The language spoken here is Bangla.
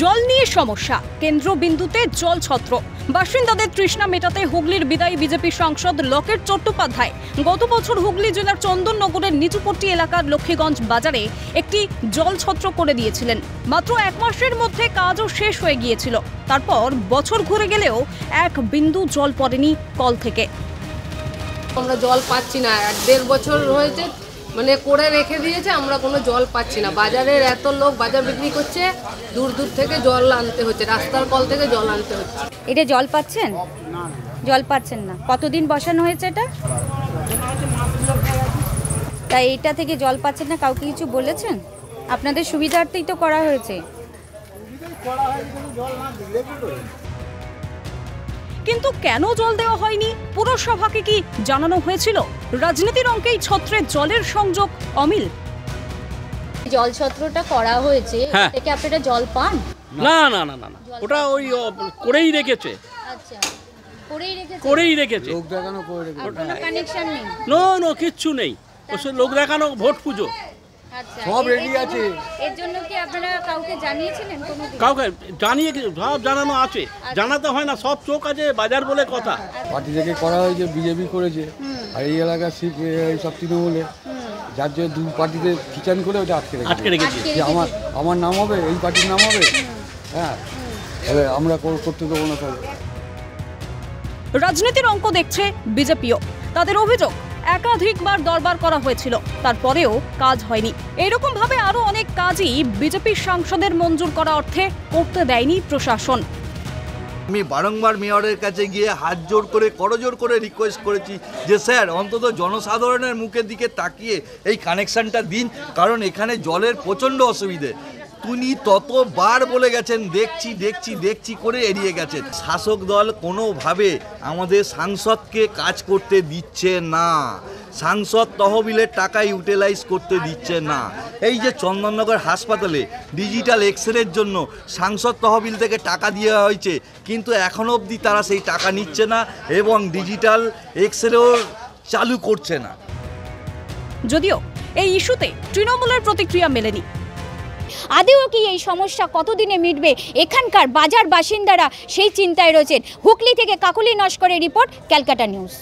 জল নিয়ে সমস্যা, কেন্দ্রবিন্দুতে জল ছত্র। বাসিন্দাদের তৃষ্ণা মেটাতে হুগলির বিদায়ী বিজেপি সাংসদ লকেট চট্টোপাধ্যায় গত বছর হুগলি জেলার চন্দননগরের নিচুপট্টি এলাকার লক্ষ্মীগঞ্জ বাজারে একটি জল ছত্র করে দিয়েছিলেন। মাত্র এক মাসের মধ্যে কাজও শেষ হয়ে গিয়েছিল। তারপর বছর ঘুরে গেলেও এক বিন্দু জল পড়েনি কল থেকে। আমরা জল পাচ্ছি না, 1.5 বছর হয়েছে, মানে করে রেখে দিয়েছে, আমরা কোনো জল পাচ্ছি না। বাজারের এত লোক বাজার বিক্রি করছে, দূর দূর থেকে জল আনতে হচ্ছে, রাস্তার কল থেকে জল আনতে হচ্ছে। এটা জল পাচ্ছেন? জল পাচ্ছেন না। কতদিন বসানো হয়েছে এটা? তাই এটা থেকে জল পাচ্ছেন না, কাউকে কিছু বলেছেন? আপনাদের সুবিধার্থেই তো করা হয়েছে। কিন্তু কেন জল দেওয়া হয়নি, পুরসভাকে কি জানানো হয়েছিল? রাজনীতির অঙ্কেই ছত্রের জলের সংযোগ অমিল। জল ছত্রটা করা হয়েছে, থেকে আপনারা জল পান? না না না না না, ওটা ওই করেই রেখেছে। আচ্ছা, করেই রেখেছে। লোক দেখানো করে রেখেছে, কোনো কানেকশন নেই? নো কিচ্ছু নেই। ওসব লোক দেখানো, ভোট পুজো, আচ্ছা, সব রেডি আছে। এর জন্য কি আপনারা কাউকে জানিয়েছিলেন? কাউকে জানিয়ে সব জানানো আছে, জানাতে হয় না, সব চোখ আছে, বাজার বলে কথা। পার্টি থেকে করা হয়েছে, বিজেপি করেছে, আর এই এলাকার সব তৃণমূলে, যার জন্য দুই পার্টিতে কিচেন করে ওটা আটকে রেখেছে। আমার নাম হবে, এই পার্টির নাম হবে, হ্যাঁ, তাহলে আমরা করতে দেবো না। তাহলে রাজনীতির অঙ্ক দেখছে বিজেপিও। তাদের অভিযোগ, একাধিকবার দরবার করা হয়েছিল, তারপরেও কাজ হয়নি। এরকম ভাবে আরো অনেক কাজই বিজেপির সাংসদের মঞ্জুর করা অর্থে করতে দেয়নি প্রশাসন। আমি বারংবার মেয়রের কাছে গিয়ে হাত জোর করে করজোর করে রিকোয়েস্ট করেছি যে স্যার অন্তত জনসাধারণের মুখের দিকে তাকিয়ে এই কানেকশানটা দিন, কারণ এখানে জলের প্রচণ্ড অসুবিধে। তিনি ততবার বলে গেছেন দেখছি করে এড়িয়ে গেছেন। শাসক দল কোনোভাবে আমাদের সাংসদকে কাজ করতে দিচ্ছে না, সাংসদ তহবিলের টাকা ইউটিলাইজ করতে দিচ্ছে না। এই যে চন্দননগর হাসপাতালে ডিজিটাল এক্সরের জন্য সাংসদ তহবিল থেকে টাকা দেওয়া হয়েছে, কিন্তু এখনও অবধি তারা সেই টাকা নিচ্ছে না এবং ডিজিটাল এক্সরেও চালু করছে না। যদিও এই ইস্যুতে তৃণমূলের প্রতিক্রিয়া মেলেনি। আদেও কি এই সমস্যা কতদিনে মিটবে, এখানকার বাজার বাসিন্দারা সেই চিন্তায় রয়েছেন। হুগলি থেকে কাকলি নস্করের রিপোর্ট, ক্যালকাটা নিউজ।